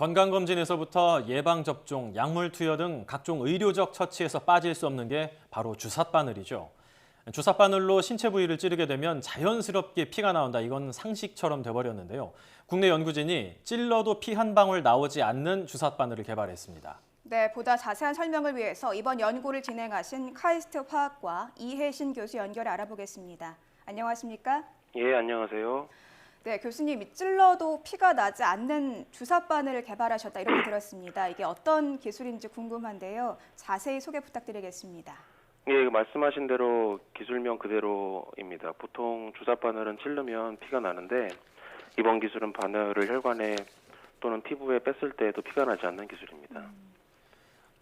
건강검진에서부터 예방접종, 약물 투여 등 각종 의료적 처치에서 빠질 수 없는 게 바로 주삿바늘이죠. 주삿바늘로 신체 부위를 찌르게 되면 자연스럽게 피가 나온다. 이건 상식처럼 돼버렸는데요. 국내 연구진이 찔러도 피 한 방울 나오지 않는 주삿바늘을 개발했습니다. 네, 보다 자세한 설명을 위해서 이번 연구를 진행하신 카이스트 화학과 이혜신 교수 연결해 알아보겠습니다. 안녕하십니까? 예, 안녕하세요. 네, 교수님, 찔러도 피가 나지 않는 주삿바늘을 개발하셨다 이렇게 들었습니다. 이게 어떤 기술인지 궁금한데요. 자세히 소개 부탁드리겠습니다. 예, 말씀하신 대로 기술명 그대로입니다. 보통 주삿바늘은 찌르면 피가 나는데 이번 기술은 바늘을 혈관에 또는 피부에 뺐을 때에도 피가 나지 않는 기술입니다.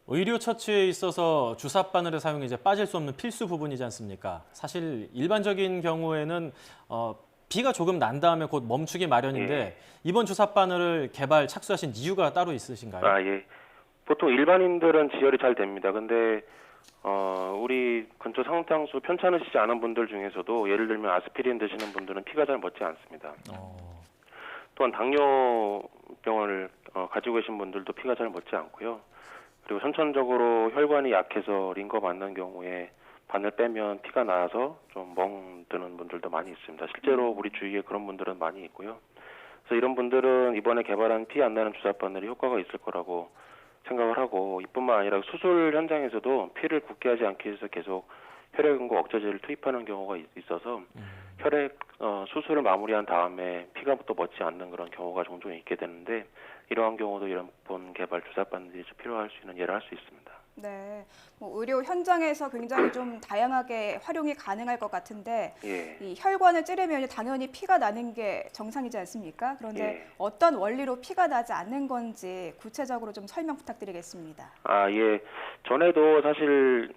의료 처치에 있어서 주삿바늘의 사용이 이제 빠질 수 없는 필수 부분이지 않습니까? 사실 일반적인 경우에는 피가 조금 난 다음에 곧 멈추기 마련인데 예. 이번 주삿바늘을 개발 착수하신 이유가 따로 있으신가요? 아, 예. 보통 일반인들은 지혈이 잘 됩니다. 근데 우리 근처 상당수 편찮으시지 않은 분들 중에서도 예를 들면 아스피린 드시는 분들은 피가 잘 멎지 않습니다. 또한 당뇨병을 가지고 계신 분들도 피가 잘 멎지 않고요. 그리고 선천적으로 혈관이 약해서 링거 맞는 경우에 바늘 빼면 피가 나서 좀 멍드는 분들도 많이 있습니다. 실제로 우리 주위에 그런 분들은 많이 있고요. 그래서 이런 분들은 이번에 개발한 피 안 나는 주삿바늘이 효과가 있을 거라고 생각을 하고, 이뿐만 아니라 수술 현장에서도 피를 굳게 하지 않기 위해서 계속 혈액응고 억제제를 투입하는 경우가 있어서 혈액 수술을 마무리한 다음에 피가 또 멎지 않는 그런 경우가 종종 있게 되는데, 이러한 경우도 이런 본 개발 주삿바늘이 필요할 수 있는 예를 할 수 있습니다. 네, 의료 현장에서 굉장히 좀 다양하게 활용이 가능할 것 같은데 예. 이 혈관을 찌르면 당연히 피가 나는 게 정상이지 않습니까? 그런데 예. 어떤 원리로 피가 나지 않는 건지 구체적으로 좀 설명 부탁드리겠습니다. 아, 예. 전에도 사실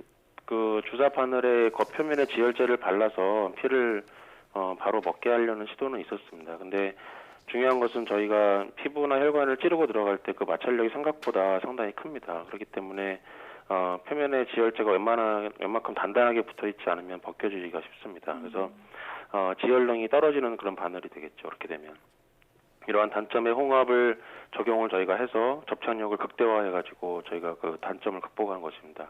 그 주사바늘의 겉표면에 지혈제를 발라서 피를 바로 먹게 하려는 시도는 있었습니다. 근데 중요한 것은 저희가 피부나 혈관을 찌르고 들어갈 때 그 마찰력이 생각보다 상당히 큽니다. 그렇기 때문에 표면에 지혈제가 웬만큼 단단하게 붙어 있지 않으면 벗겨지기가 쉽습니다. 그래서 지혈능이 떨어지는 그런 바늘이 되겠죠. 그렇게 되면 이러한 단점의 홍합을 적용을 저희가 해서 접착력을 극대화해가지고 저희가 그 단점을 극복한 것입니다.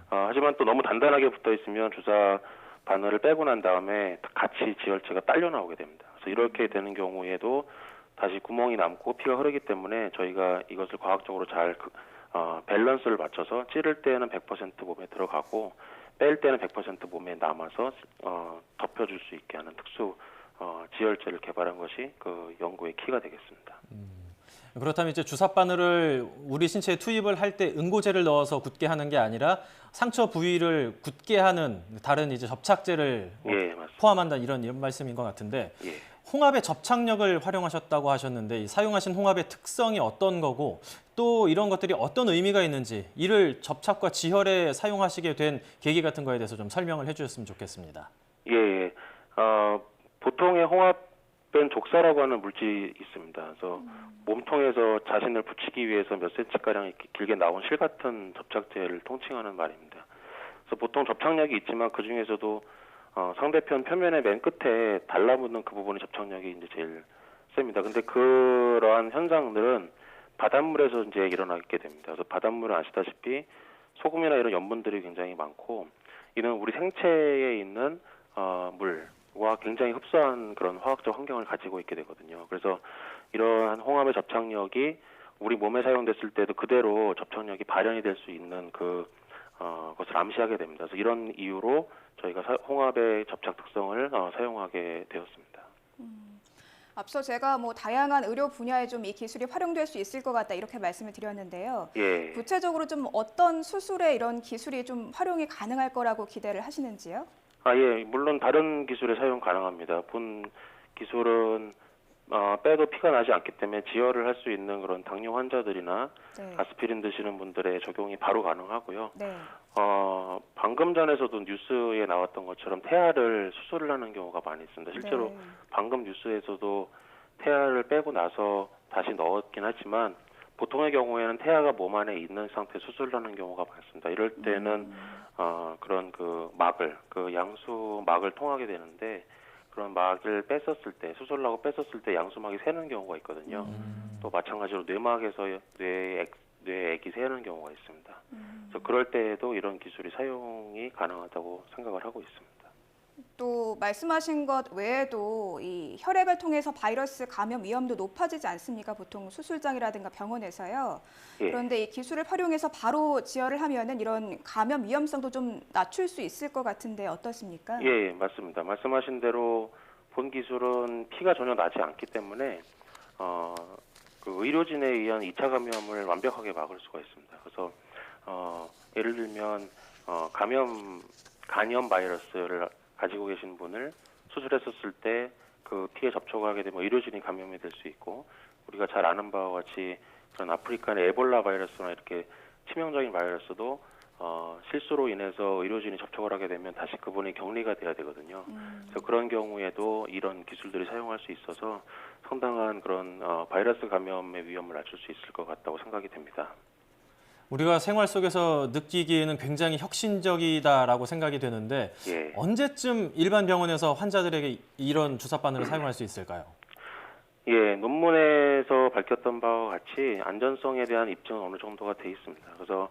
하지만 또 너무 단단하게 붙어 있으면 주사 바늘을 빼고 난 다음에 같이 지혈제가 딸려 나오게 됩니다. 그래서 이렇게 되는 경우에도 다시 구멍이 남고 피가 흐르기 때문에 저희가 이것을 과학적으로 잘 밸런스를 맞춰서 찌를 때는 100% 몸에 들어가고 뺄 때는 100% 몸에 남아서 덮여줄 수 있게 하는 특수 지혈제를 개발한 것이 그 연구의 키가 되겠습니다. 그렇다면 이제 주삿바늘을 우리 신체에 투입을 할 때 응고제를 넣어서 굳게 하는 게 아니라 상처 부위를 굳게 하는 다른 이제 접착제를 예, 포함한다 이런 말씀인 것 같은데 예. 홍합의 접착력을 활용하셨다고 하셨는데 이 사용하신 홍합의 특성이 어떤 거고 또 이런 것들이 어떤 의미가 있는지 이를 접착과 지혈에 사용하시게 된 계기 같은 거에 대해서 좀 설명을 해주셨으면 좋겠습니다. 예. 보통의 홍합은 족사라고 하는 물질이 있습니다. 그래서 몸통에서 자신을 붙이기 위해서 몇 센치가량 길게 나온 실 같은 접착제를 통칭하는 말입니다. 그래서 보통 접착력이 있지만 그 중에서도 상대편 표면의 맨 끝에 달라붙는 그 부분의 접착력이 이제 제일 셉니다. 근데 그러한 현상들은 바닷물에서 이제 일어나게 됩니다. 그래서 바닷물은 아시다시피 소금이나 이런 염분들이 굉장히 많고 이는 우리 생체에 있는 물과 굉장히 흡사한 그런 화학적 환경을 가지고 있게 되거든요. 그래서 이러한 홍합의 접착력이 우리 몸에 사용됐을 때도 그대로 접착력이 발현이 될 수 있는 것을 암시하게 됩니다. 그래서 이런 이유로 저희가 홍합의 접착 특성을 사용하게 되었습니다. 앞서 제가 다양한 의료 분야에 좀 이 기술이 활용될 수 있을 것 같다 이렇게 말씀을 드렸는데요. 예. 구체적으로 좀 어떤 수술에 이런 기술이 좀 활용이 가능할 거라고 기대를 하시는지요? 예. 물론 다른 기술에 사용 가능합니다. 본 기술은 빼도 피가 나지 않기 때문에 지혈을 할 수 있는 그런 당뇨 환자들이나 네. 아스피린 드시는 분들의 적용이 바로 가능하고요. 네. 방금 전에서도 뉴스에 나왔던 것처럼 태아를 수술을 하는 경우가 많이 있습니다. 실제로 네. 방금 뉴스에서도 태아를 빼고 나서 다시 넣었긴 하지만 보통의 경우에는 태아가 몸 안에 있는 상태 수술을 하는 경우가 많습니다. 이럴 때는 그런 그 양수 막을 통하게 되는데 그런 막을 뺐었을 때, 수술하고 뺐었을 때 양수막이 새는 경우가 있거든요. 또 마찬가지로 뇌막에서 뇌액이 새는 경우가 있습니다. 그래서 그럴 때에도 이런 기술이 사용이 가능하다고 생각을 하고 있습니다. 또 말씀하신 것 외에도 이 혈액을 통해서 바이러스 감염 위험도 높아지지 않습니까? 보통 수술장이라든가 병원에서요. 예. 그런데 이 기술을 활용해서 바로 지혈을 하면은 이런 감염 위험성도 좀 낮출 수 있을 것 같은데 어떻습니까? 예, 맞습니다. 말씀하신 대로 본 기술은 피가 전혀 나지 않기 때문에 그 의료진에 의한 2차 감염을 완벽하게 막을 수가 있습니다. 그래서 예를 들면 간염 바이러스를 가지고 계신 분을 수술했었을 때 그 피에 접촉하게 되면 의료진이 감염이 될 수 있고, 우리가 잘 아는 바와 같이 그런 아프리카의 에볼라 바이러스나 이렇게 치명적인 바이러스도 실수로 인해서 의료진이 접촉을 하게 되면 다시 그분이 격리가 돼야 되거든요. 그래서 그런 경우에도 이런 기술들이 사용할 수 있어서 상당한 그런 바이러스 감염의 위험을 낮출 수 있을 것 같다고 생각이 됩니다. 우리가 생활 속에서 느끼기에는 굉장히 혁신적이다라고 생각이 되는데 예. 언제쯤 일반 병원에서 환자들에게 이런 주사 바늘을 사용할 수 있을까요? 예, 논문에서 밝혔던 바와 같이 안전성에 대한 입증은 어느 정도가 돼 있습니다. 그래서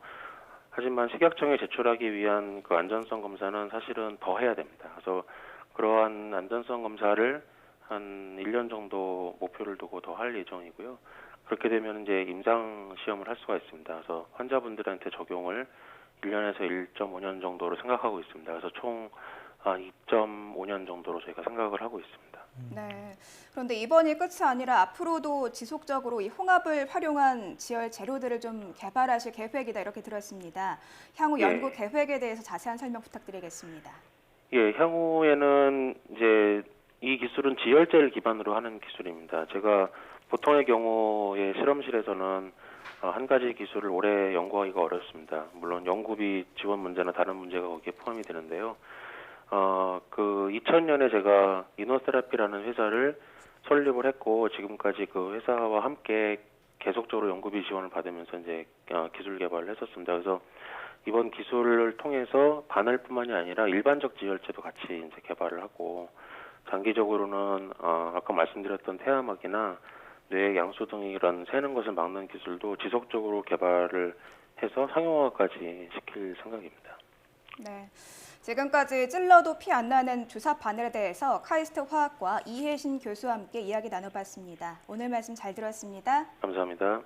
하지만 식약청에 제출하기 위한 그 안전성 검사는 사실은 더 해야 됩니다. 그래서 그러한 안전성 검사를 한 1년 정도 목표를 두고 더 할 예정이고요. 그렇게 되면 이제 임상 시험을 할 수가 있습니다. 그래서 환자분들한테 적용을 1년에서 1.5년 정도로 생각하고 있습니다. 그래서 총 2.5년 정도로 저희가 생각을 하고 있습니다. 네. 그런데 이번이 끝이 아니라 앞으로도 지속적으로 이 홍합을 활용한 지혈 재료들을 좀 개발하실 계획이다 이렇게 들었습니다. 향후 예. 연구 계획에 대해서 자세한 설명 부탁드리겠습니다. 예, 향후에는 이제 이 기술은 지혈제를 기반으로 하는 기술입니다. 제가 보통의 경우에 실험실에서는 한 가지 기술을 오래 연구하기가 어렵습니다. 물론 연구비 지원 문제나 다른 문제가 거기에 포함이 되는데요. 그 2000년에 제가 이노세라피라는 회사를 설립을 했고 지금까지 그 회사와 함께 계속적으로 연구비 지원을 받으면서 이제 기술 개발을 했었습니다. 그래서 이번 기술을 통해서 바늘뿐만이 아니라 일반적 지혈제도 같이 이제 개발을 하고 장기적으로는 아까 말씀드렸던 태아막이나 뇌 양수 등 이런 새는 것을 막는 기술도 지속적으로 개발을 해서 상용화까지 시킬 생각입니다. 네. 지금까지 찔러도 피 안 나는 주사 바늘에 대해서 카이스트 화학과 이혜신 교수와 함께 이야기 나눠봤습니다. 오늘 말씀 잘 들었습니다. 감사합니다.